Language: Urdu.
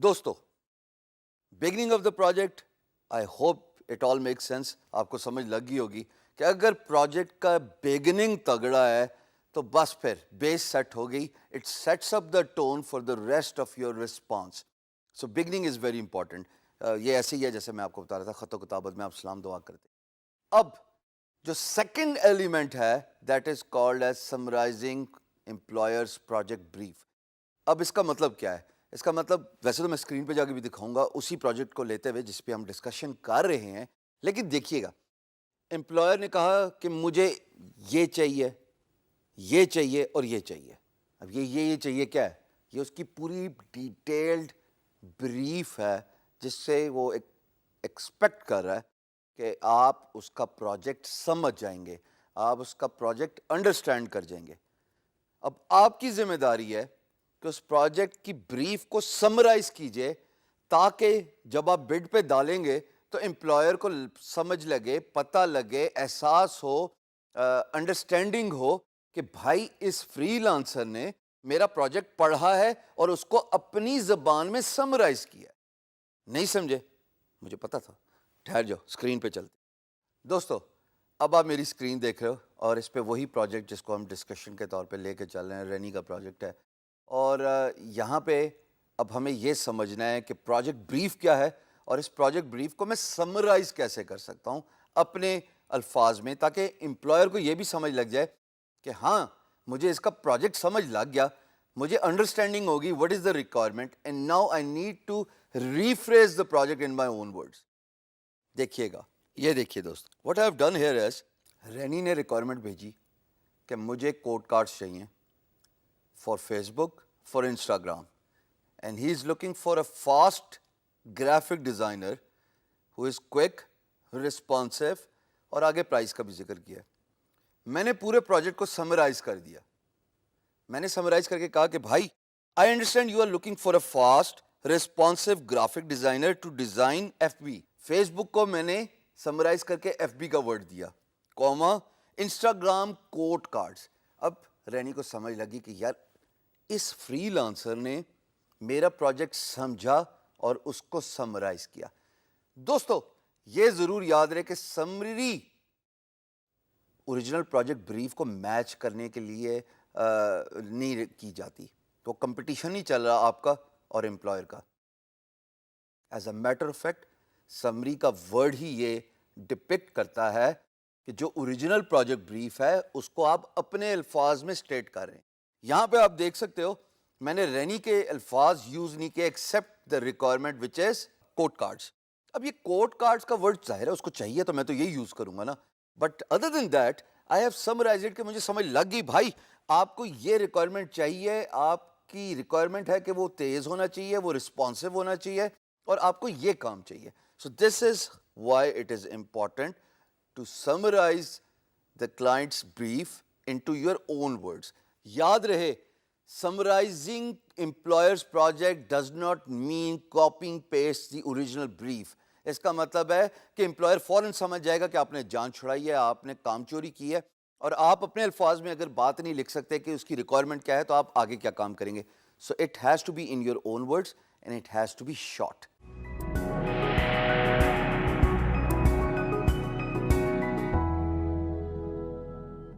دوستو beginning of the project I hope it all make sense. آپ کو سمجھ لگ گئی ہوگی کہ اگر پروجیکٹ کا بگننگ تگڑا ہے تو بس پھر بیس سیٹ ہو گئی. It sets up the tone for the rest of your response. So beginning is very important. یہ ایسے ہی ہے جیسے میں آپ کو بتا رہا تھا خط و کتابت میں آپ سلام دعا کرتے. اب جو سیکنڈ ایلیمنٹ ہے that is called as summarising employer's project brief. اب اس کا مطلب کیا ہے؟ اس کا مطلب ویسے تو میں اسکرین پہ جا کے بھی دکھاؤں گا اسی پروجیکٹ کو لیتے ہوئے جس پہ ہم ڈسکشن کر رہے ہیں، لیکن دیکھیے گا امپلائر نے کہا کہ مجھے یہ چاہیے، یہ چاہیے اور یہ چاہیے. اب یہ چاہیے کیا ہے؟ یہ اس کی پوری ڈیٹیلڈ بریف ہے جس سے وہ ایکسپیکٹ کر رہا ہے کہ آپ اس کا پروجیکٹ سمجھ جائیں گے، آپ اس کا پروجیکٹ انڈرسٹینڈ کر جائیں گے. اب آپ کی ذمہ داری ہے کہ اس پروجیکٹ کی بریف کو سمرائز کیجئے تاکہ جب آپ بڈ پہ ڈالیں گے تو امپلائر کو سمجھ لگے، پتہ لگے، احساس ہو، انڈرسٹینڈنگ ہو کہ بھائی اس فری لانسر نے میرا پروجیکٹ پڑھا ہے اور اس کو اپنی زبان میں سمرائز کیا. نہیں سمجھے؟ مجھے پتا تھا. ٹھہر جاؤ، اسکرین پہ چلتے. دوستو اب آپ میری اسکرین دیکھ رہے ہو اور اس پہ وہی پروجیکٹ جس کو ہم ڈسکشن کے طور پہ لے کے چل رہے ہیں رینی کا پروجیکٹ ہے. اور یہاں پہ اب ہمیں یہ سمجھنا ہے کہ پروجیکٹ بریف کیا ہے اور اس پروجیکٹ بریف کو میں سمرائز کیسے کر سکتا ہوں اپنے الفاظ میں، تاکہ امپلائر کو یہ بھی سمجھ لگ جائے کہ ہاں مجھے اس کا پروجیکٹ سمجھ لگ گیا، مجھے انڈرسٹینڈنگ ہوگی what is the requirement and now I need to rephrase the project in my own words. دیکھیے گا، یہ دیکھیے دوست، what I have done here is Renee نے ریکوائرمنٹ بھیجی کہ مجھے کوڈ کارڈس چاہیے for Facebook, for Instagram, and he is looking for a fast graphic designer who is quick, responsive, اور آگے پرائز کا بھی ذکر کیا. میں نے پورے پروجیکٹ کو سمرائز کر دیا. میں نے سمرائز کر کے کہا کہ بھائی I understand you are looking for a fast responsive graphic designer to design F B. Facebook کو میں نے سمرائز کر کے ایف بی کا ورڈ دیا، کوما انسٹاگرام کوڈ کارڈز. اب رینی کو سمجھ لگی کہ یار اس فری لانسر نے میرا پروجیکٹ سمجھا اور اس کو سمرائز کیا. دوستو یہ ضرور یاد رہے کہ سمری اوریجنل پروجیکٹ بریف کو میچ کرنے کے لیے نہیں کی جاتی. تو کمپٹیشن نہیں چل رہا آپ کا اور امپلائر کا. As a matter of fact summary کا ورڈ ہی یہ ڈپکٹ کرتا ہے کہ جو اوریجنل پروجیکٹ بریف ہے اس کو آپ اپنے الفاظ میں اسٹیٹ کر رہے ہیں. یہاں پہ آپ دیکھ سکتے ہو میں نے رینی کے الفاظ یوز نہیں کیے except the requirement which is code cards. اب یہ کوڈ کارڈس کا ورڈ ظاہر ہے اس کو چاہیے تو میں تو یہی یوز کروں گا نا، but other than that I have summarised it کہ مجھے سمجھ لگ گئی بھائی آپ کو یہ ریکوائرمنٹ چاہیے، آپ کی ریکوائرمنٹ ہے کہ وہ تیز ہونا چاہیے، وہ رسپانسو ہونا چاہیے اور آپ کو یہ کام چاہیے. So this is why it is important to summarize the client's brief into your own words. یاد رہے summarizing employer's project does not mean copying paste the original brief. اس کا مطلب ہے کہ امپلائر فوراً سمجھ جائے گا کہ آپ نے جان چھڑائی ہے، آپ نے کام چوری کی ہے، اور آپ اپنے الفاظ میں اگر بات نہیں لکھ سکتے کہ اس کی ریکوائرمنٹ کیا ہے تو آپ آگے کیا کام کریں گے. So it has to be in your own words and it has to be short.